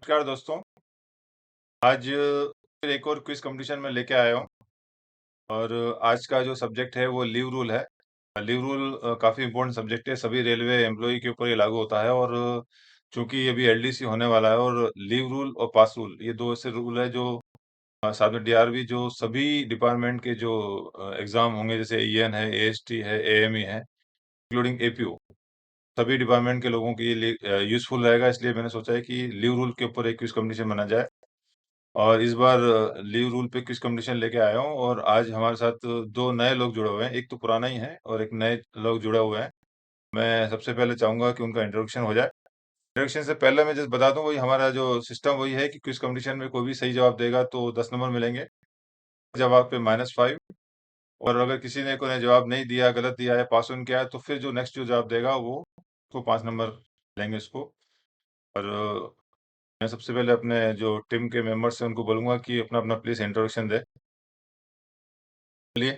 नमस्कार दोस्तों। आज फिर एक और क्विज़ कॉम्पिटिशन में लेके आया हूँ और आज का जो सब्जेक्ट है वो लीव रूल है। लीव रूल काफ़ी इम्पोर्टेंट सब्जेक्ट है, सभी रेलवे एम्प्लॉयी के ऊपर ये लागू होता है और चूँकि अभी एलडीसी होने वाला है और लीव रूल और पास रूल ये 2 ऐसे रूल है जो साथ में डीआरबी जो सभी डिपार्टमेंट के जो एग्ज़ाम होंगे जैसे ईएन है, एएसटी है, एएमई है, इंक्लूडिंग एपीओ सभी डिपार्टमेंट के लोगों के लिए यूज़फुल रहेगा इसलिए मैंने सोचा है कि लीव रूल के ऊपर एक क्विज़ कॉम्पिटिशन बना जाए। और इस बार लीव रूल पे क्विज़ कॉम्पिटिशन लेके आया हूँ और आज हमारे साथ 2 नए लोग जुड़े हुए हैं। एक तो पुराना ही है और एक नए लोग जुड़े हुए हैं। मैं सबसे पहले चाहूँगा कि उनका इंट्रोडक्शन हो जाए। इंट्रोडक्शन से पहले मैं जस्ट बता दूँ वही हमारा जो सिस्टम वही है कि क्विज़ कॉम्पिटिशन में कोई भी सही जवाब देगा तो 10 नंबर मिलेंगे। जवाब पे -5 और अगर किसी ने कोई जवाब नहीं दिया, गलत दिया या पास ऑन किया है तो फिर जो नेक्स्ट जो जवाब देगा वो उसको 5 नंबर मिलेंगे उसको। और मैं सबसे पहले अपने जो टीम के मेंबर्स हैं उनको बोलूँगा कि अपना-अपना प्लीज़ इंट्रोडक्शन दें। चलिए।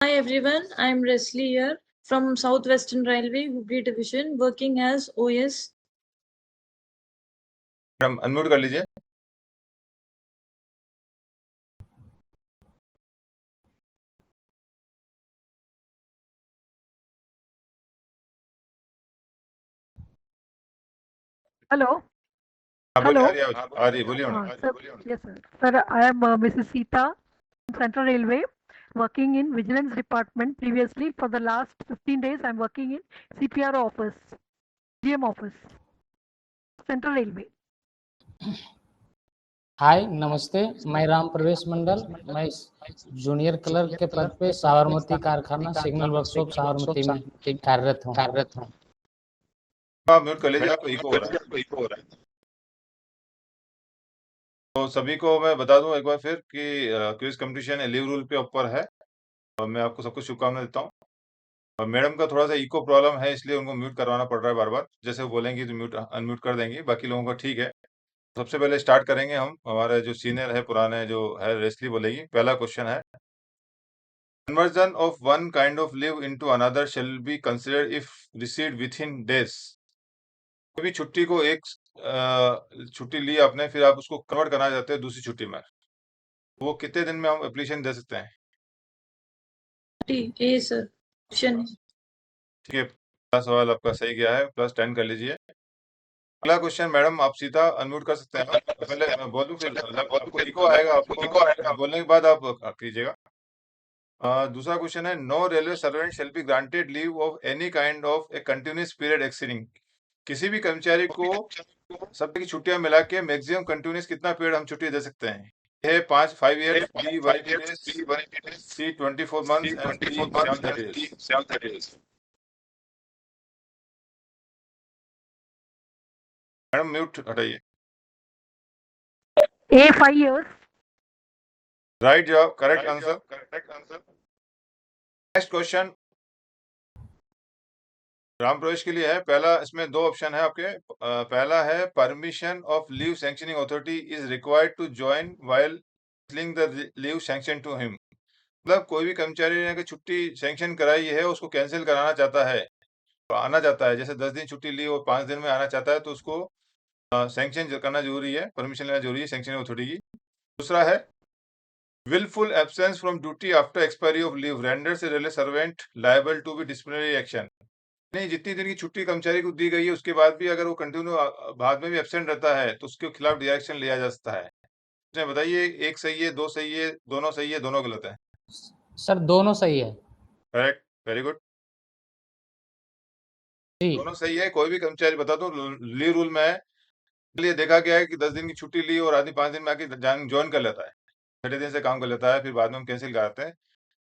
Hi everyone, I'm Resli here from Southwestern Railway, Hubli Division, working as OS. Madam unmute कर लीजिए। Hello. हाँ, बोलिए Hello. आ रही है आवाज़। आ रही है, बोलिए madam. Sir, yes, sir. Sir, I am Mrs. Sita from Central Railway, working in Vigilance Department. Previously, for the last 15 days, I'm working in CPR office, GM office, Central Railway. हाय नमस्ते, मैं राम प्रवेश मंडल, मैं जूनियर क्लर्क के पद पे साबरमती कारखाना signal workshop Sabarmati में कार्यरत हूँ। हाँ, म्यूट कर लीजिए, आपको इको हो रहा है। तो सभी को मैं बता दूँ एक बार फिर कि क्विज़ कॉम्पिटिशन लीव रूल पे ऊपर है और मैं आपको सबको शुभकामनाएँ देता हूँ। और मैडम का थोड़ा-सा इको प्रॉब्लम है इसलिए उनको म्यूट करवाना पड़ रहा है बार-बार। जैसे वो बोलेंगी तो म्यूट अनम्यूट कर देंगी, बाकी लोगों का ठीक है। सबसे पहले स्टार्ट करेंगे हम, हमारे जो सीनियर है पुराने जो है रेस्ली बोलेगी। पहला क्वेश्चन है Conversion of one kind of leave into another shall be considered if received within days. कोई भी छुट्टी को एक छुट्टी ली आपने फिर आप उसको कन्वर्ट करना चाहते हैं दूसरी छुट्टी में। वो कितने दिन में हम एप्लीकेशन दे सकते हैं? A sir, option. ठीक है, पहला सवाल आपका सही गया है, +10 कर लीजिए। अगला क्वेश्चन मैडम आप सीधा अनम्यूट कर सकते हैं। पहले मैं बोलूँ फिर आपको इको आएगा, आपको बोलने के बाद आप कीजिएगा। दूसरा क्वेश्चन है no railway servant shall be granted leave of any kind of a continuous period exceeding. किसी भी कर्मचारी को सब की छुट्टियां मिला के मैक्सिमम कंटिन्यूअस कितना पीरियड हम छुट्टी दे सकते हैं? A 5 years, B 180 days, C 24 months and D 730 days. Madam mute हटाइए। A 5 years. राइट जवाब, correct answer. Next question Ram Pravesh के लिए है। पहला इसमें दो ऑप्शन है आपके। पहला है permission of leave sanctioning authority is required to join while the leave sanction to him. मतलब कोई भी कर्मचारी ने अगर छुट्टी सैंक्शन कराई है उसको कैंसिल कराना चाहता है तो आना चाहता है, जैसे 10 दिन छुट्टी ली और 5 दिन में आना चाहता है तो उसको सैंक्शन करना जरूरी है, परमिशन लेना जरूरी है सैंक्शनिंग अथॉरिटी की। दूसरा है willful absence from duty after expiry of leave renders a railway servant liable to be disciplinary action। नहीं, जितनी दिन की छुट्टी कर्मचारी को दी गई है उसके बाद भी अगर वो कंटिन्यू बाद में भी एब्सेंट रहता है तो उसके खिलाफ डायरेक्शन लिया जा सकता है। इसमें बताइए एक सही है, दो सही है, दोनों गलत है? सर दोनों सही है। Correct, very good. दोनों सही है। कोई भी कर्मचारी बता दो लीव रूल में है, इसलिए देखा गया है कि 10 दिन की छुट्टी ली और आदमी 5 दिन में आके ज्वाइन कर लेता है, छठे दिन से काम कर लेता है, फिर बाद में हम कैंसिल कराते हैं।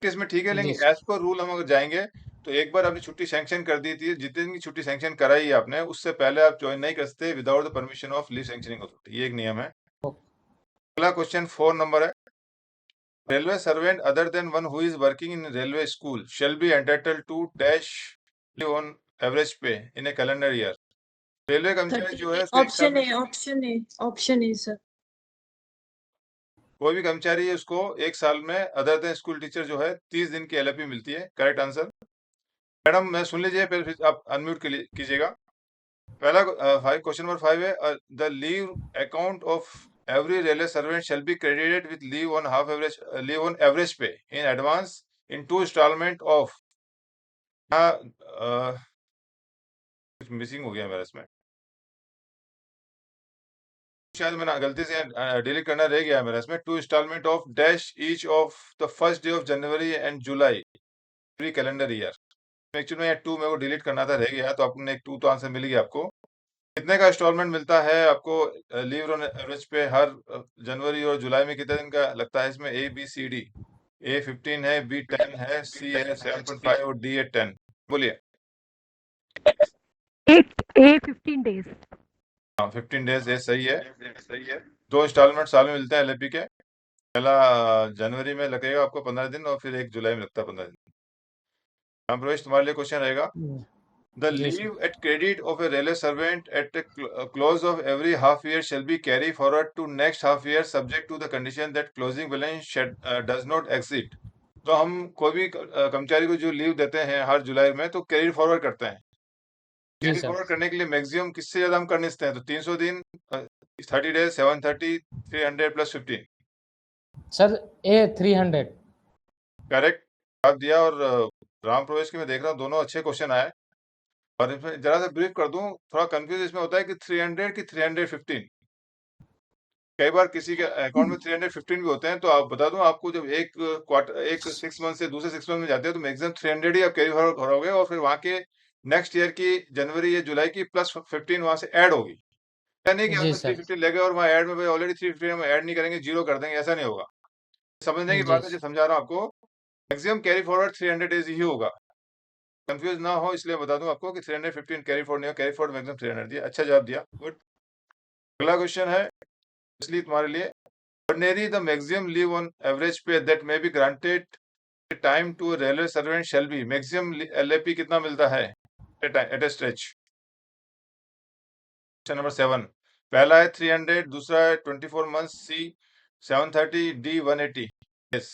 इसमें ठीक है, लेकिन एज पर रूल हम अगर जाएंगे तो एक बार आपने छुट्टी सैंक्शन कर दी थी, जितने दिन की छुट्टी सैंक्शन कराई है आपने उससे पहले आप ज्वाइन नहीं कर सकते without the permission of leave sanctioning authority. ये एक नियम है। अगला क्वेश्चन 4 नंबर है railway servant other than one who is working in railway school shall be entitled to dash leave on average pay in a calendar year. Railway कर्मचारी जो है Option A sir. कोई भी कर्मचारी है उसको एक साल में अदर देन स्कूल टीचर जो है 30 दिन की एलएपी मिलती है। Correct answer. मैडम मैं सुन लीजिए, फिर आप अनम्यूट कीजिएगा। पहला क्वेश्चन नंबर 5 है the leave account of every railway servant shall be credited with leave on average pay in advance in 2 installment of कुछ मिसिंग हो गया मेरा इसमें, शायद मैंने गलती से डिलीट करना रह गया है मेरा इसमें। 2 installment of dash each of the first day of January and July every calendar year। Actually में 2 मेरे को डिलीट करना था, रह गया, तो आपने एक 2 तो आंसर मिल गया आपको। कितने का इंस्टॉलमेंट मिलता है आपको लीव ऑन एवरेज पे हर जनवरी और जुलाई में कितने दिन का लगता है इसमें? A B C D. ए 15 है, बी 10 है, सी है 7.5 और डी है 10। बोलिए। 15 days। हाँ 15 डेज ये सही है। 2 इंस्टॉलमेंट साल में मिलते हैं एलएपी के। पहला जनवरी में लगेगा आपको 15 दिन और फिर 1 जुलाई में लगता है 15 दिन। हाँ प्रवेश, तुम्हारे लिए क्वेश्चन रहेगा। The leave at credit of a railway servant at the close of every half year shall be carried forward to next half year subject to the condition that closing balance does not exceed। तो हम कोई भी कर्मचारी को जो leave देते हैं हर जुलाई में तो कैरी फॉरवर्ड करते हैं। कैरी फॉरवर्ड करने के लिए मैक्सिमम किससे ज्यादा हम कर सकते हैं? तो 300 दिन, 30 डेज, 730, 300 प्लस 15। सर ए 300। करेक्ट आप दिया। और राम प्रवेश के मैं देख रहा हूँ दोनों अच्छे क्वेश्चन आए। और इसमें जरा सा ब्रीफ कर दूं, थोड़ा कंफ्यूज इसमें होता है कि 300 की 315। कई बार किसी के अकाउंट में 315 भी होते हैं। तो आप बता दूं आपको, जब एक 6 मंथ से दूसरे 6 मंथ में जाते हैं तो मैक्सिमम 300 ही आप कैरी फॉरवर्ड करोगे और फिर वहां के नेक्स्ट ईयर की जनवरी या जुलाई की प्लस 15 वहां से ऐड होगी। या नहीं कि जी आपने सर। 315 ले गए और वहाँ ऐड में ऑलरेडी 315 हम ऐड नहीं करेंगे, जीरो कर देंगे, ऐसा नहीं होगा। समझने की जी बात है जो समझा रहा हूँ आपको। मैक्सिमम कैरी फॉरवर्ड 300 डेज ही होगा। कंफ्यूज ना हो इसलिए बता दूं आपको कि 315 कैरी फॉरवर्ड नहीं हो, कैरी फॉरवर्ड मैक्सिमम 300 दिया। अच्छा जवाब दिया, गुड। अगला क्वेश्चन है इसलिए तुम्हारे लिए। Ordinary the maximum leave on average pay that may be granted time to railway servant shall be. Maximum LAP कितना मिलता है at a stretch? Question number 7। पहला है 300, दूसरा है 24 months, C 730, D 180। Yes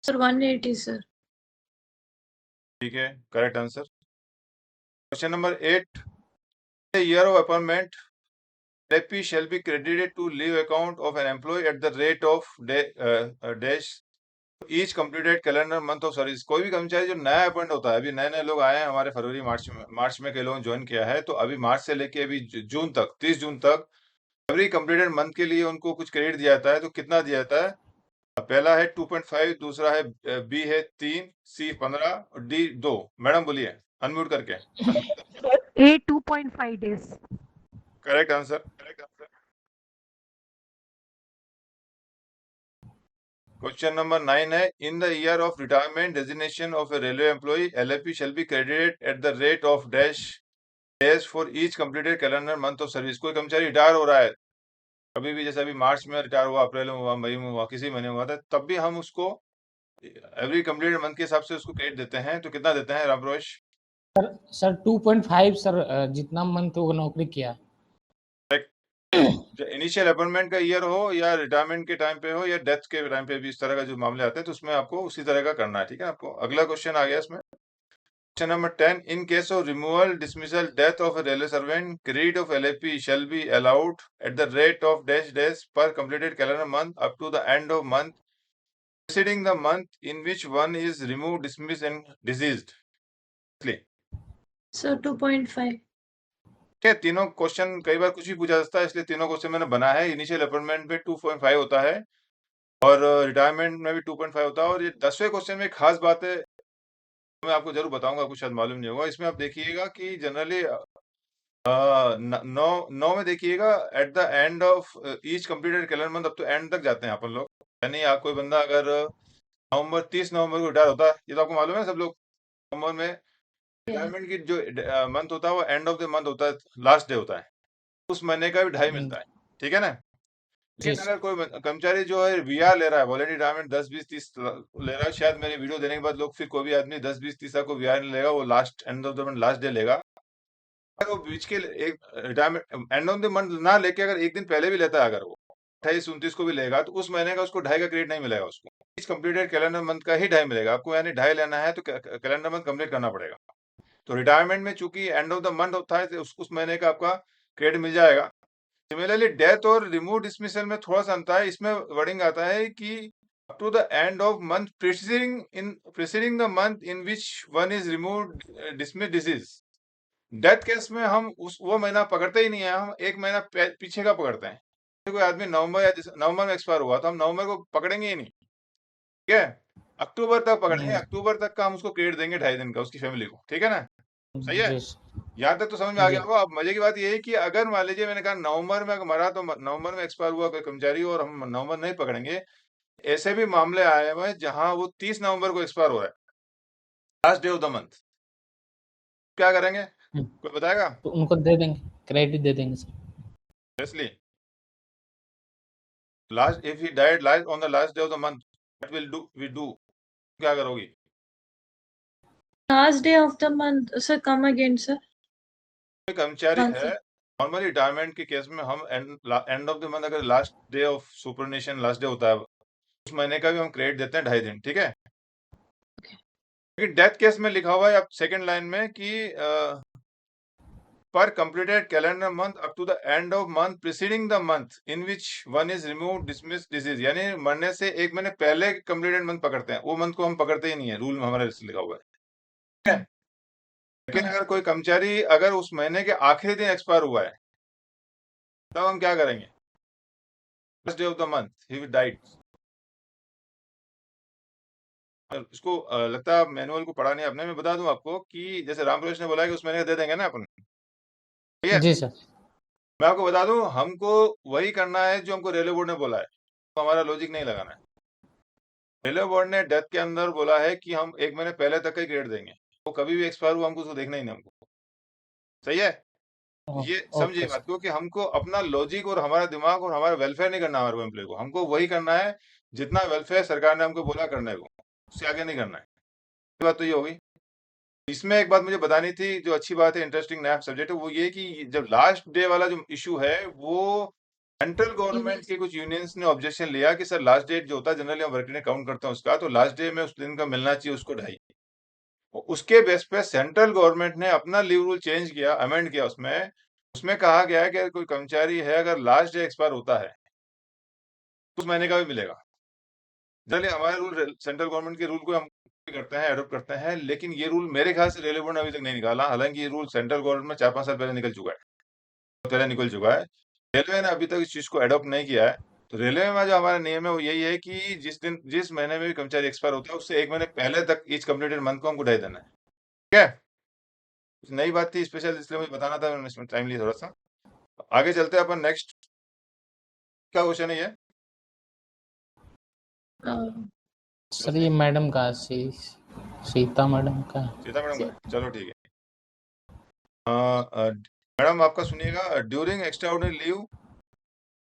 Sir, 180, sir. ठीक है, correct answer. Question number 8। Year of appointment LP shall be credited to leave account of an employee at the rate of dash each completed calendar month of service। कोई भी कर्मचारी जो नया appoint होता है, अभी नए नए लोग आए हैं हमारे फरवरी मार्च में कई लोगों ने ज्वाइन किया है, तो अभी मार्च से लेके अभी जून तक 30 जून तक एवरी कंप्लीटेड मंथ के लिए उनको कुछ क्रेडिट दिया जाता है। तो कितना दिया जाता है? पहला है 2.5, दूसरा है बी है 3, सी 15 और डी 2। मैडम बोलिए अनम्यूट करके। A 2.5 days। Correct answer. Question number 9 है in the year of retirement designation of a railway employee LFP shall be credited eight the rate of dash days for each completed calendar month of service. कोई कर्मचारी retire हो रहा है कभी भी, जैसे अभी मार्च में रिटायर हुआ, अप्रैल में हुआ, मई में हुआ, किसी महीने में हुआ था, तब भी हम उसको एवरी कंप्लीटेड मंथ के हिसाब से उसको क्रेडिट देते हैं। तो कितना देते हैं रामरोश? सर 2.5 सर, जितना मंथ वो नौकरी किया। इनिशियल अपॉइंटमेंट का ईयर हो या रिटायरमेंट के टाइम पे हो या डेथ के टाइम पे भी इस तरह का जो मामले आते हैं तो उसमें आपको उसी तरह का करना है। ठीक है आपको। अगला क्वेश्चन आ गया इसमें। Question number 10। In case of removal, dismissal, death of a railway servant, credit of LFP shall be allowed at the rate of dash dash per completed calendar month up to the end of month preceding the month in which one is removed, dismissed and diseased। Sir, 2.5. ठीक है, तीनों question कई बार कुछ भी पूछा जाता है, इसलिए तीनों क्वेश्चन मैंने बना है। इनिशियल अपॉइंटमेंट में 2.5 होता है और रिटायरमेंट में भी 2.5 होता है। और ये 10वें क्वेश्चन में एक खास बात है, मैं आपको जरूर बताऊंगा, कुछ शायद मालूम नहीं होगा। इसमें आप देखिएगा कि जनरली 9 में देखिएगा at the end of each completed calendar month, अब तो एंड तक जाते हैं अपन लोग। यानी कोई बंदा अगर 30 नवंबर को रिटायर होता है, ये तो आपको मालूम है सब लोग, नवंबर में रिटायरमेंट की जो मंथ होता है वो एंड ऑफ द मंथ होता है, लास्ट डे होता है, उस महीने का भी 2.5 मिलता है। ठीक है ना। लेकिन अगर कोई कर्मचारी जो है VR ले रहा है, वॉलंटरी रिटायरमेंट 10, 20, 30 ले रहा है, शायद मेरे वीडियो देने के बाद लोग, फिर कोई भी आदमी 10, 20, 30 को VR नहीं लेगा, वो last and of the month last day लेगा। अगर वो बीच के एक retirement and of the month ना लेके अगर एक दिन पहले भी लेता है, अगर वो 28, 29 को भी लेगा, तो उस महीने का उसको 2.5 का क्रेडिट नहीं मिलेगा। उसको कंप्लीटेड कैलेंडर मंथ का ही 2.5 मिलेगा आपको, यानी 2.5 लेना है तो कैलेंडर मंथ कंप्लीट करना पड़ेगा। तो रिटायरमेंट में चूंकि एंड ऑफ द मंथ होता है तो उस महीने का आपका क्रेडिट मिल जाएगा। सिमिलरली डेथ और रिमूव डिसमिसल में थोड़ा सा अंतर है, इसमें वर्डिंग आता है कि up to the end of month preceding the month in which one is removed dismissed deceased. Death case में हम वो महीना पकड़ते ही नहीं है, हम एक महीना पीछे का पकड़ते हैं। कोई आदमी नवंबर में एक्सपायर हुआ तो हम नवंबर को पकड़ेंगे ही नहीं, ठीक है, अक्टूबर तक पकड़ेंगे। अक्टूबर तक का हम उसको क्रेडिट देंगे 2.5 दिन का उसकी फैमिली को, ठीक है ना, सही है। यहाँ तक तो समझ में आ गया होगा। अब मजे की बात ये है कि अगर मान लीजिए मैंने कहा नवंबर में मरा तो नवंबर में एक्सपायर हुआ कोई कर्मचारी और हम नवंबर नहीं पकड़ेंगे, ऐसे भी मामले आए हुए हैं जहां वो 30 नवंबर को एक्सपायर हो रहा है, last day of the month, क्या करेंगे, कोई बताएगा? तो उनको दे देंगे, क्रेडिट दे देंगे sir. Leslie, last if he died last on the last day of the month, what will we do? क्या करोगी? Last day of the month, sir, come again, sir. कोई कर्मचारी हाँ, है, नॉर्मली रिटायरमेंट के केस में हम एंड ऑफ द मंथ अगर last day of सुपरनेशन last day होता है उस महीने का भी हम क्रेडिट देते हैं 2.5 दिन, ठीक है। डेथ केस में लिखा हुआ है अब सेकंड लाइन में कि per completed calendar month up to the end of month preceding the month in which one is removed dismissed disease, यानी मरने से एक महीने पहले कंप्लीटेड मंथ पकड़ते हैं, वो मंथ को हम पकड़ते ही नहीं है, रूल में हमारे लिखा हुआ है, ठीक है। लेकिन अगर कोई कर्मचारी अगर उस महीने के आखिरी दिन एक्सपायर हुआ है तब हम क्या करेंगे? First day of the month he died. इसको लगता है मैनुअल को पढ़ा नहीं आपने, मैं बता दूं आपको कि जैसे राम प्रवेश ने बोला है कि उस महीने का दे देंगे ना अपन, ठीक है जी सर। मैं आपको बता दूं हमको वही करना है जो हमको रेलवे बोर्ड ने बोला है, तो हमारा लॉजिक नहीं लगाना है। रेलवे बोर्ड ने डेथ के अंदर बोला है कि हम एक महीने पहले तक का ही क्रेडिट देंगे, वो कभी भी एक्सपायर हुआ हमको उसको देखना ही नहीं हमको, सही है। ये समझिए बात को कि हमको अपना लॉजिक और हमारा दिमाग और हमारा वेलफेयर नहीं करना, हमारे एम्प्लॉय को हमको वही करना है जितना वेलफेयर सरकार ने हमको बोला करने को, उससे आगे नहीं करना है। ये बात तो ये होगी। इसमें एक बात मुझे बतानी थी जो अच्छी बात है, इंटरेस्टिंग नया सब्जेक्ट है, वो ये कि जब लास्ट डे वाला जो इशू है वो सेंट्रल गवर्नमेंट के कुछ यूनियंस ने ऑब्जेक्शन लिया कि सर लास्ट डेट जो होता है जनरली हम वर्किंग डे काउंट करते हैं उसका, तो लास्ट डे में उस दिन का मिलना चाहिए उसको 2.5। उसके बेस पे सेंट्रल गवर्नमेंट ने अपना लीव रूल चेंज किया, अमेंड किया, उसमें उसमें कहा गया है कि अगर कोई कर्मचारी है अगर लास्ट डे एक्सपायर होता है उस महीने का भी मिलेगा। जनरली हमारे रूल सेंट्रल गवर्नमेंट के रूल को हम करते हैं, एडॉप्ट करते हैं, लेकिन ये रूल मेरे ख्याल से रेलवे बोर्ड ने अभी तक नहीं निकाला, हालांकि ये रूल सेंट्रल गवर्नमेंट में 4-5 साल पहले निकल चुका है, पहले निकल चुका है। रेलवे ने अभी तक इस चीज को एडॉप्ट नहीं किया है। तो रेलवे में जो हमारा नियम है वो यही है कि जिस महीने में भी कर्मचारी एक्सपायर होता है उससे एक महीने पहले तक ईच कंप्लीटेड मंथ को हमको 2.5 देना है, ठीक है। कुछ नई बात थी स्पेशल, इसलिए मुझे बताना था, मैंने इसमें टाइम लिया थोड़ा सा। आगे चलते हैं अपन, नेक्स्ट क्या क्वेश्चन है ये? सर ये मैडम का सीता मैडम का। सीता मैडम का, चलो ठीक है। मैडम आपका सुनिएगा, during extraordinary leave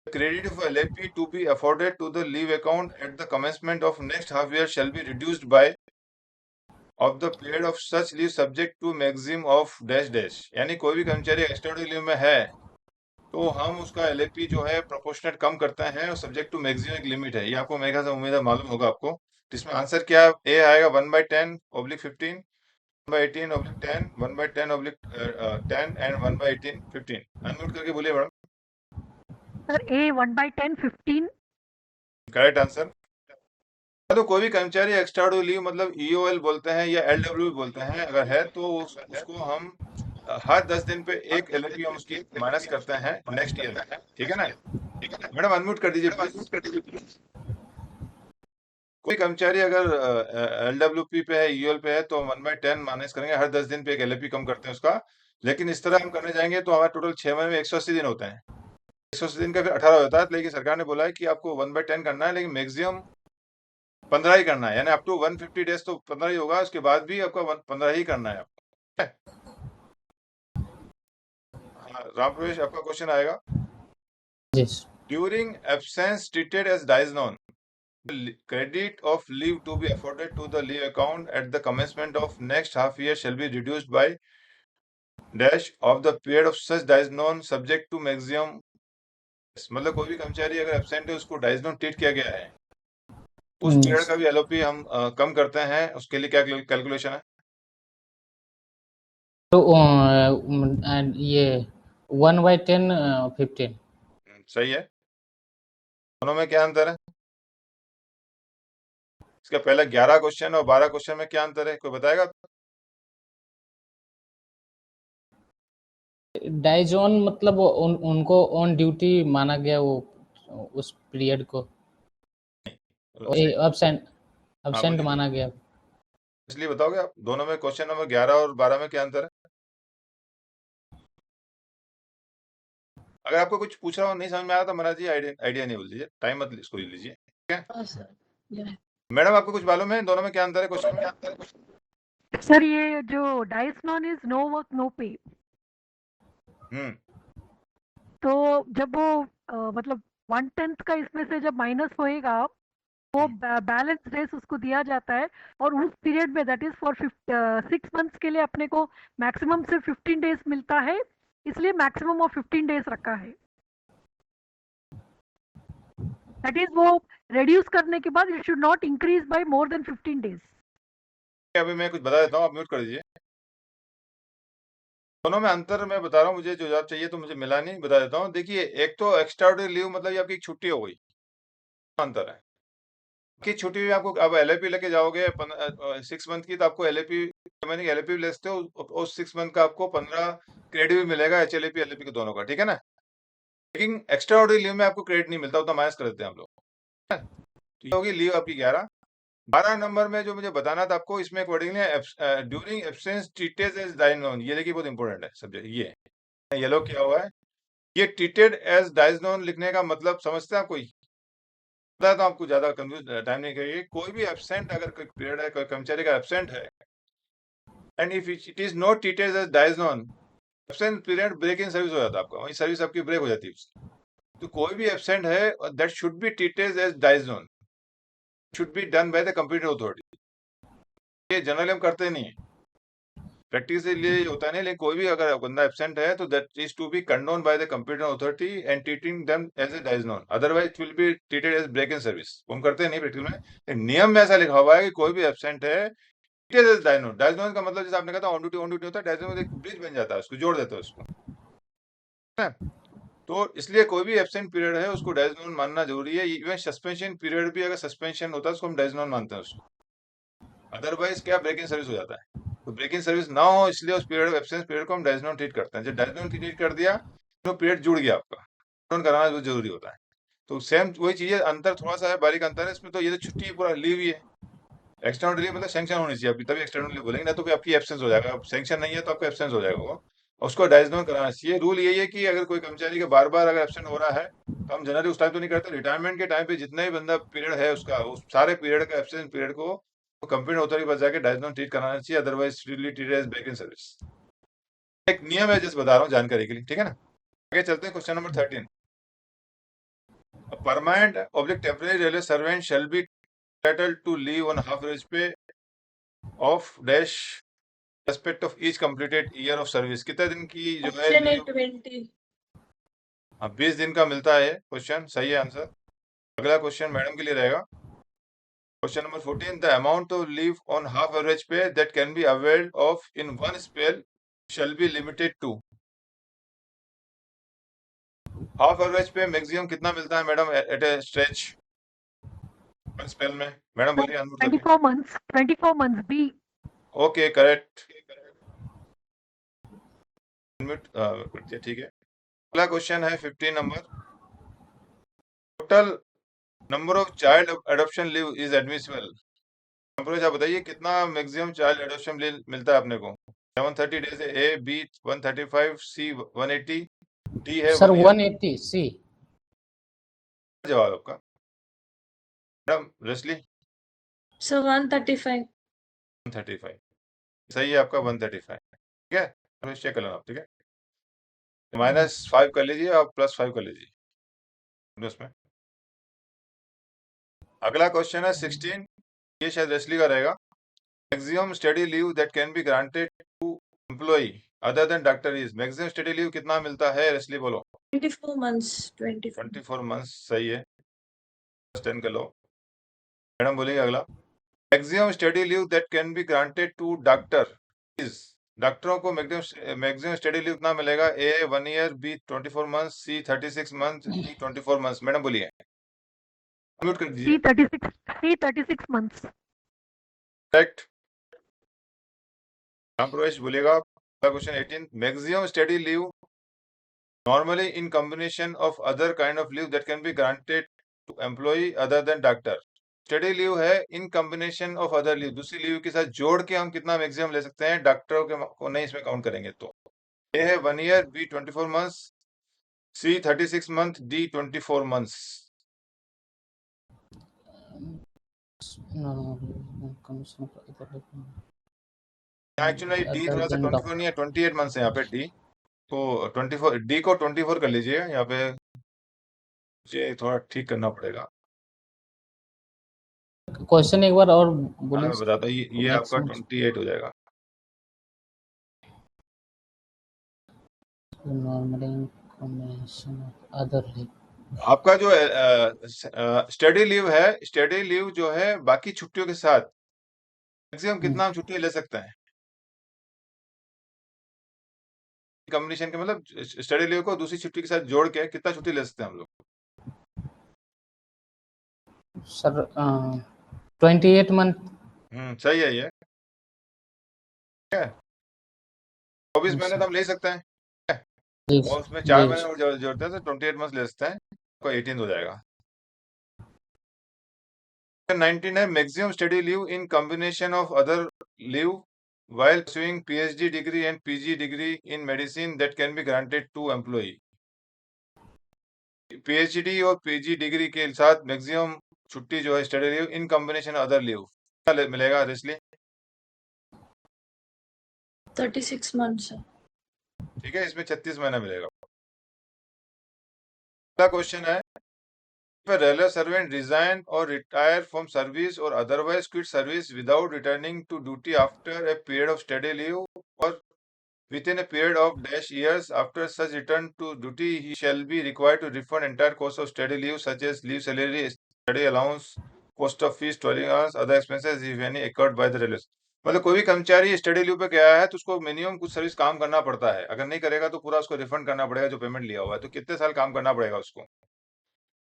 credit of LAP to be afforded to the leave account at the commencement of next half year shall be reduced by of the period of such leave subject to maximum of dash dash, यानी कोई भी कर्मचारी extraordinary leave में है तो हम उसका LAP जो है प्रोपोर्शनेट कम करते हैं और सब्जेक्ट टू मैक्सिमम एक लिमिट है, ये आपको मेरे ख्याल से उम्मीद है मालूम होगा आपको। इसमें आंसर क्या ए आएगा 1/10/15, 1/18/10, 1/10/10 एंड 1/18/15। अनम्यूट करके बोलिए madam. Sir, A 1/10, 15. Correct answer. तो कोई भी कर्मचारी एक्स्ट्राऑर्डिनरी लीव मतलब EOL बोलते हैं या LW बोलते हैं, अगर है तो उसको हम हर 10 दिन पे एक LAP हम उसकी माइनस करते हैं नेक्स्ट ईयर में, ठीक है ना। मैडम अनम्यूट कर दीजिए प्लीज। कोई कर्मचारी अगर LWP पे है, EOL पे है तो 1/10 माइनस करेंगे, हर 10 दिन पे एक LAP कम करते हैं उसका। लेकिन इस तरह हम करने जाएंगे तो हमारा टोटल 6 महीने में 180 दिन होते हैं, 180 दिन का फिर 18 होता है। लेकिन सरकार ने बोला है कि आपको 1/10 करना है, लेकिन मैक्सिमम 15 ही करना है, यानी अप टू 150 डेज तो 15 ही होगा, उसके बाद भी आपका 15 ही करना है आपको। राम प्रवेश आपका क्वेश्चन आएगा। During absence treated as dies non, credit of leave to be afforded to the leave account at the commencement of next half year shall be reduced by dash of the period of such days known subject to maximum, मतलब कोई भी कर्मचारी अगर absent है उसको dies non treat किया गया है, उस पीरियड का भी LOP हम कम करते हैं, उसके लिए क्या कैलकुलेशन है? तो ये 1/10 15। सही है। दोनों में क्या अंतर है? इसका पहले 11 क्वेश्चन और 12 क्वेश्चन में क्या अंतर है, कोई बताएगा? डाइजॉन मतलब उनको ऑन ड्यूटी माना गया, वो उस पीरियड को अब्सेंट बोलिए। माना गया। इसलिए बताओगे आप, दोनों में क्वेश्चन नंबर 11 और 12 में क्या अंतर है? अगर आपको कुछ पूछ रहा हो नहीं समझ में आया तो महाराज जी आइडिया नहीं बोल दीजिए, टाइम मत इसको ले लीजिए, ठीक है? हाँ सर। Yeah. मैडम आपको कुछ मालूम है दोनों में क्या अंतर है क्वेश्चन में? सर ये जो डाइसनॉन इज नो वर्क नो पे, तो जब वो मतलब 1/10 का इसमें से जब माइनस होएगा, वो बैलेंस डेज उसको दिया जाता है, और उस पीरियड में दैट इज फॉर 6 मंथ्स के लिए अपने को मैक्सिमम सिर्फ 15 डेज मिलता है, इसलिए मैक्सिमम ऑफ 15 डेज रखा है। दैट इज वो रिड्यूस करने के बाद it should not increase by more than 15 days. अभी मैं कुछ बता देता हूँ, आप म्यूट कर दीजिए। दोनों में अंतर मैं बता रहा हूँ, मुझे जो जवाब चाहिए तो मुझे मिला नहीं, बता देता हूँ। देखिए, एक तो एक्स्ट्राऑर्डिनरी लीव मतलब ये आपकी एक छुट्टी हो गई, अंतर है कि छुट्टी में आपको अब एलएपी लेके जाओगे 6 मंथ की, तो आपको एलएपी मैंने एलएपी लेते हो उस 6 मंथ का आपको 15 क्रेडिट भी मिलेगा, एचएलएपी एलएपी के दोनों का, ठीक है ना? लेकिन एक्स्ट्राऑर्डिनरी लीव में आपको क्रेडिट नहीं मिलता, उतना माइनस कर देते हैं हम लोग। तो ये होगी लीव आपकी 11। 12 नंबर में जो मुझे बताना था आपको, इसमें accordingly during absence treated as dies non, ये देखिए बहुत इंपॉर्टेंट है सब्जेक्ट। ये येलो किया हुआ है, ये ट्रीटेड एज डायजोन लिखने का मतलब समझते हैं आप? कोई बताया तो आपको, ज्यादा कंफ्यूज टाइम नहीं करिए। कोई भी एब्सेंट अगर कोई पीरियड है, कोई कर्मचारी का एब्सेंट है, and if it is not treated as dies non, absent period break in service हो जाता है आपका, वही सर्विस आपकी ब्रेक हो जाती है उसकी। तो कोई भी एब्सेंट है that should be treated as dies non, should be done by the computer authority. ये जनरली हम करते नहीं है, प्रैक्टिस के लिए होता नहीं, लेकिन कोई भी अगर बंदा एब्सेंट है तो that is to be condone by the computer authority and treating them as a dies non, otherwise it will be treated as break in service. हम करते नहीं प्रैक्टिस में, लेकिन नियम में ऐसा लिखा हुआ है कि कोई भी एब्सेंट है, डायजोन। डायजोन का मतलब जैसे आपने कहा था ऑन ड्यूटी होता है, डायजोन एक ब्रिज बन जाता है, उसको जोड़ देता है उसको, है? तो इसलिए कोई भी एब्सेंट पीरियड है उसको डायजोन मानना जरूरी है। इवन सस्पेंशन पीरियड भी अगर सस्पेंशन होता है उसको हम डायजोन मानते हैं उसको, अदरवाइज क्या ब्रेक इन सर्विस हो जाता है। तो ब्रेक इन सर्विस ना हो इसलिए उस पीरियड एब्सेंस पीरियड को हम डायजोन ट्रीट करते हैं। जब डायजोन ट्रीट कर दिया तो पीरियड जुड़ गया आपका, डायजोन कराना बहुत जरूरी होता है। तो सेम वही चीज है, अंतर थोड़ा सा है, बारीक अंतर है इसमें। तो ये तो छुट्टी पूरा लीव ही है, एक्सटर्नल लीव मतलब सैंक्शन होनी चाहिए आपकी, तभी एक्सटर्नल लीव बोलेंगे, ना तो फिर आपकी एब्सेंस हो जाएगा। सैंक्शन नहीं है तो आपका एब्सेंस हो जाएगा वो, उसको डायजोन कराना चाहिए। रूल यही है कि अगर कोई कर्मचारी का बार बार अगर एब्सेंट हो रहा है तो हम जनरली उस टाइम तो नहीं करते, रिटायरमेंट के टाइम पे जितना ही बंदा पीरियड है उसका, उस सारे पीरियड का एब्सेंट पीरियड को कंप्यूटर अथॉरिटी पर जाके डायजोन ट्रीट कराना चाहिए, otherwise treated as break in service. एक नियम है जिस बता रहा हूँ जानकारी के लिए, ठीक है ना? आगे चलते हैं, question number 13। Permanent object temporary railway servant shall B entitled to leave on half wage pay of dash respect of each completed year of service। कितने दिन की जो है Option A leave? 20. 20 दिन का मिलता है। क्वेश्चन सही है आंसर। अगला क्वेश्चन मैडम के लिए रहेगा, question number 14। The amount of leave on half average pay that can be availed of in one spell shall be limited to. Half average pay maximum कितना मिलता है madam at a stretch one spell में? मैडम बोलिए unmute करके। 24 months B। Okay correct, unmute करते ठीक है। अगला क्वेश्चन है 15 नंबर। Total number of child adoption leave is admissible. आप बताइए कितना मैक्सिमम चाइल्ड एडॉप्शन लीव मिलता है अपने को? 730 डेज है, ए, बी 135, सी 180, डी है सर 1 ईयर। 180 सी। जवाब आपका मैडम रेस्ली? So 135. 135 सही है आपका, 135, ठीक है? तो चेक कर लेना आप, ठीक है? -5 कर लीजिए और +5 कर लीजिए उसमें। अगला क्वेश्चन है 16, ये शायद रेस्ली का रहेगा। Maximum study leave that can be granted to employee other than doctor is. Maximum study leave कितना मिलता है रेस्ली, बोलो? 24 months. 24. 24 मंथ्स सही है, 10 कर लो। मैडम बोलेंगे अगला, maximum study leave that can be granted to doctor is. डॉक्टरों को मैक्सिमम स्टडी लीव कितना मिलेगा? A 1 year, B 24 months, C 36 month, D 24 months. Madam बोलिए, म्यूट कर दीजिए। C36 months. Correct. Ram Pravesh बोलिएगा। Question 18, maximum study leave normally in combination of other kind of leave that can be granted to employee other than doctor. Study leave है in combination of other leave, दूसरी leave के साथ जोड़ के हम कितना maximum ले सकते हैं, डॉक्टरों के को नहीं इसमें काउंट करेंगे। तो ए है 1 year, B 24 months, C 36 month, D 24 months. Actually D थोड़ा सा 24 नहीं है, 28 मंथ्स है यहाँ पे डी। तो 24 डी को 24 कर लीजिए यहाँ पे, मुझे थोड़ा ठीक करना पड़ेगा। क्वेश्चन एक बार और मैं बोलिए। बताता हूँ, ये आपका 28 हो जाएगा। Normally in combination of other leave. आपका जो स्टडी लीव है, स्टडी लीव जो है बाकी छुट्टियों के साथ मैक्सिमम कितना हम छुट्टी ले सकते हैं? कॉम्बिनेशन के मतलब स्टडी लीव को दूसरी छुट्टी के साथ जोड़ के कितना छुट्टी ले सकते हैं हम लोग? Sir 28 month. सही है ये। 24 महीने तो हम ले सकते हैं, और उसमें 4 महीने और जोड़ते हैं तो 28 मंथ ले सकते हैं, तो 18 हो जाएगा। 19 है maximum study leave in combination of other leave while pursuing PhD degree and PG degree in medicine that can be granted to employee. PhD और PG डिग्री के साथ मैक्सिमम छुट्टी जो है study leave in combination other leave मिलेगा रेस्ली? 36 months. ठीक है, इसमें 36 महीना मिलेगा। अगला क्वेश्चन है, if a railway servant resign or retire from service or otherwise quit service without returning to duty after a period of study leave or within a period of dash years after such return to duty, he shall be required to refund entire cost of study leave such as leave salary, study allowance, cost of fees, toiling hours, other expenses if any incurred by the railways. मतलब कोई भी कर्मचारी study leave पे गया है तो उसको minimum कुछ सर्विस काम करना पड़ता है, अगर नहीं करेगा तो पूरा उसको रिफंड करना पड़ेगा जो पेमेंट लिया हुआ है। तो कितने साल काम करना पड़ेगा उसको?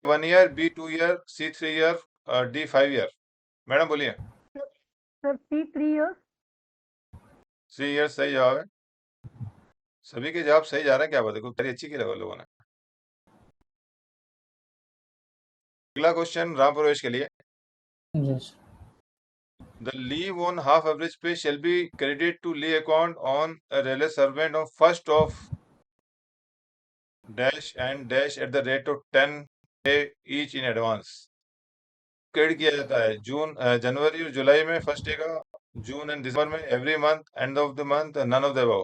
1 ईयर, बी 2 ईयर, सी 3 ईयर, डी 5 ईयर। मैडम बोलिए। Sir, C3 years. 3 ईयर सही जवाब है। सभी के जवाब सही जा रहे हैं, क्या बात है, कोई तैयारी अच्छी की लगा लोगों ने। अगला क्वेश्चन राम प्रवेश के लिए। The leave on half average pay shall be credited to leave account on a railway servant on 1st of dash and dash at the rate of 10 day each in advance. Credit किया जाता है जनवरी और जुलाई में first day का, जून and December में every month, end of the month, none of the above.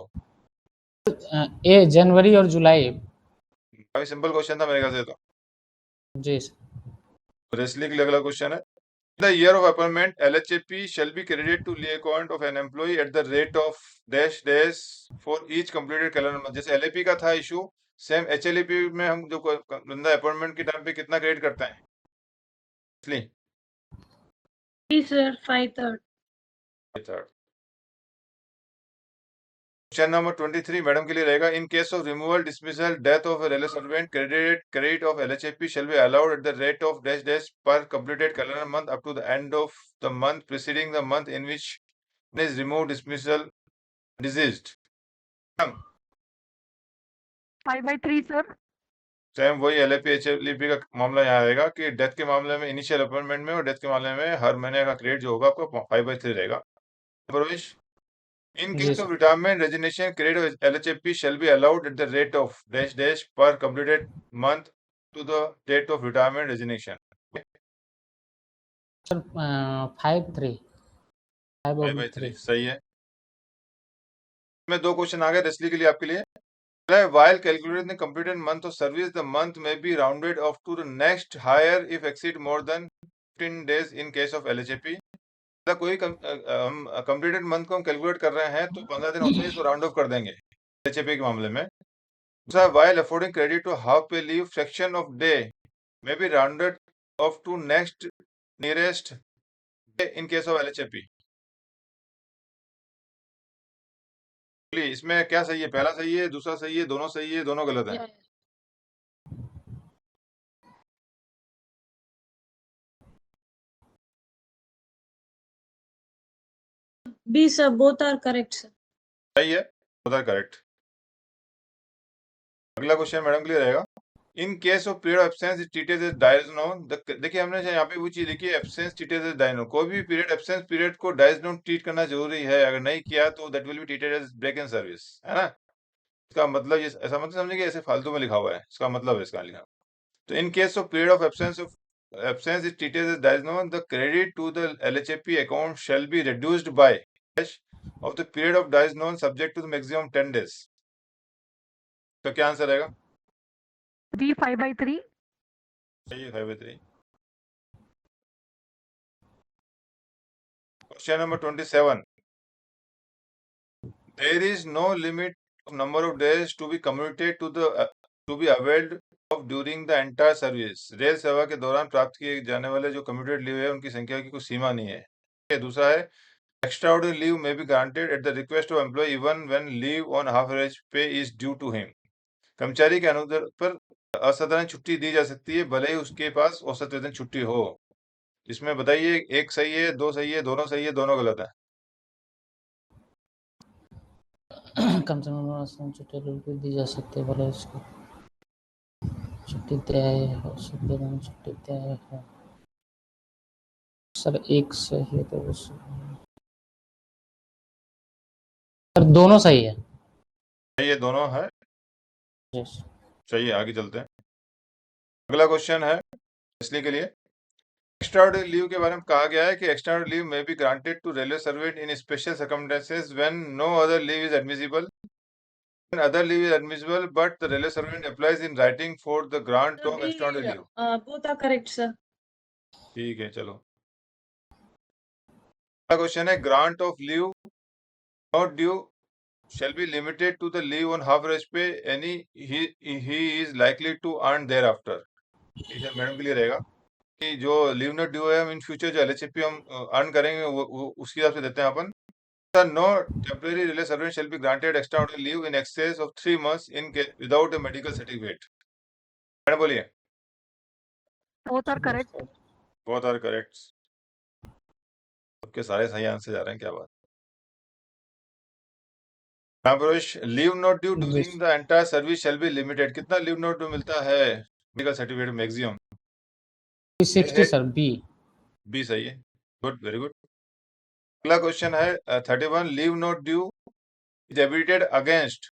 A January और July. काफी simple question था मेरे ख्याल से तो। जी रेस्ली के लिए अगला क्वेश्चन है, the year of appointment LHAP shall be credited to leave account of an employee at the rate of dash dash for each completed calendar month. जैसे LAP का था इशू, सेम HLAP में हम जो बंदा अपॉइंटमेंट के time पे कितना क्रेडिट करते हैं? इसलिए Sir, 5/3. क्वेश्चन नंबर 23 मैडम के लिए रहेगा, in case of removal, dismissal, death of railway servant, credit of LHAP shall be allowed at the rate of dash dash per completed calendar month up to the end of the month preceding the month in which is removed, dismissal, deceased. 5/3 sir. Same वही LAP HLAP का मामला यहाँ आएगा कि death के मामले में initial appointment में और डेथ के मामले में हर महीने का क्रेडिट जो होगा आपको 5/3 रहेगा। प्रवेश, in case of retirement resignation, credit of LHAP shall be allowed at the rate of dash dash per completed month to the date of retirement resignation. Sir 5/3 सही है। इसमें 2 क्वेश्चन आ गए रेस्ली के लिए, आपके लिए। While calculating the completed month of service, the month may be rounded off to the next higher if exceed more than 15 days in case of LHAP. कोई हम कंप्लीटेड मंथ को हम कैलकुलेट कर रहे हैं तो 15 दिन होते हैं, इसको राउंड ऑफ कर देंगे LHAP के मामले में। दूसरा, while affording credit to half pay leave, fraction of day may be rounded off to next nearest day in case of LHAP. बोलिए इसमें क्या सही है? पहला सही है, दूसरा सही है, दोनों गलत है? Yeah. B, sir. Both are correct, sir. सही है, both are correct. अगला क्वेश्चन मैडम के लिए रहेगा। In case of period absence treated as dies non, देखिए हमने यहाँ पे वो चीज लिखी है, एब्सेंस ट्रीटेड एज डायजनो। कोई भी पीरियड एब्सेंस पीरियड को डायजनो ट्रीट करना जरूरी है, अगर नहीं किया तो that will be treated as break in service, है ना। इसका मतलब ये ऐसा मत समझिए कि ऐसे फालतू में लिखा हुआ है, इसका मतलब है इसका लिखा। तो in case of period of absence is treated as dies non, the credit to the LHAP account shall be reduced by of the period of dies known subject to the maximum 10 days. तो क्या answer रहेगा? B 5/3. सही है, 5/3. Question number 27. There is no limit of number of days to be commuted to be availed of during the entire service. Rail सेवा के दौरान प्राप्त किए जाने वाले जो कम्यूटेड लीव है उनकी संख्या की कोई सीमा नहीं है। दूसरा है extraordinary leave may be granted at the request of employee even when leave on half average pay is due to him. कर्मचारी के अनुरोध पर असाधारण छुट्टी दी जा सकती है भले ही उसके पास औसत वेतन छुट्टी हो। इसमें बताइए एक सही है, दो सही है, दोनों गलत है? कम से कम छुट्टी दी जा सकती है भले उसको छुट्टी तय है, औसत वेतन छुट्टी तय है। सर एक सही है तो सर दोनों सही है। सही है, दोनों है। यस। चलिए आगे चलते हैं। अगला क्वेश्चन है इसलिए के लिए एक्स्ट्राऑर्डिनरी लीव के बारे में कहा गया है कि extraordinary leave may be granted to railway servant in special circumstances when no other leave is admissible, when other leave is admissible but the railway servant applies in writing for the grant Sir, of B, extraordinary leave. both are correct, sir. ठीक है, चलो अगला question है grant of leave not due shall be limited to the leave on half rest pay any he is likely to earn thereafter. इसे madam के लिए रहेगा कि जो लीव नॉट ड्यू है हम इन फ्यूचर जो LHAP हम अर्न करेंगे वो उसके हिसाब से देते हैं अपन। No temporary relay servant shall be granted extraordinary leave in excess of 3 months in case without a medical certificate. Madam बोलिए। Both are correct. Both are correct. सबके सारे सही आंसर जा रहे हैं, क्या बात। Leave not due during the entire service shall be limited. कितना लीव नॉट ड्यू मिलता है medical certificate maximum? 60 sir B सही है, गुड, वेरी गुड। अगला क्वेश्चन है 31 leave not due is abated against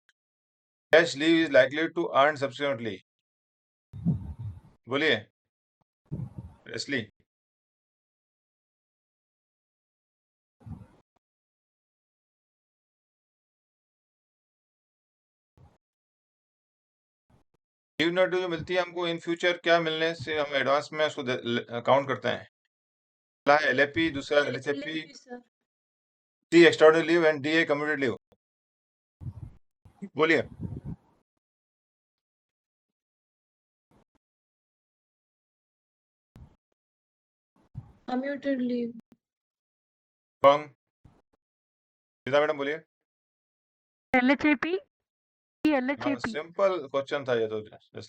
cash leave is likely to earn subsequently. बोलिए रेस्ली। Leave not due जो मिलती है हमको इन फ्यूचर क्या मिलने से हम एडवांस में उसको काउंट करते हैं? पहला है LAP, दूसरा LHAP, LAP, sir. C extraordinary leave and D A commuted leave. बोलिए। Commuted leave. कौन? सीधा मैडम बोलिए। LHAP. LHAP. सिंपल क्वेश्चन था ये तो जस्टली।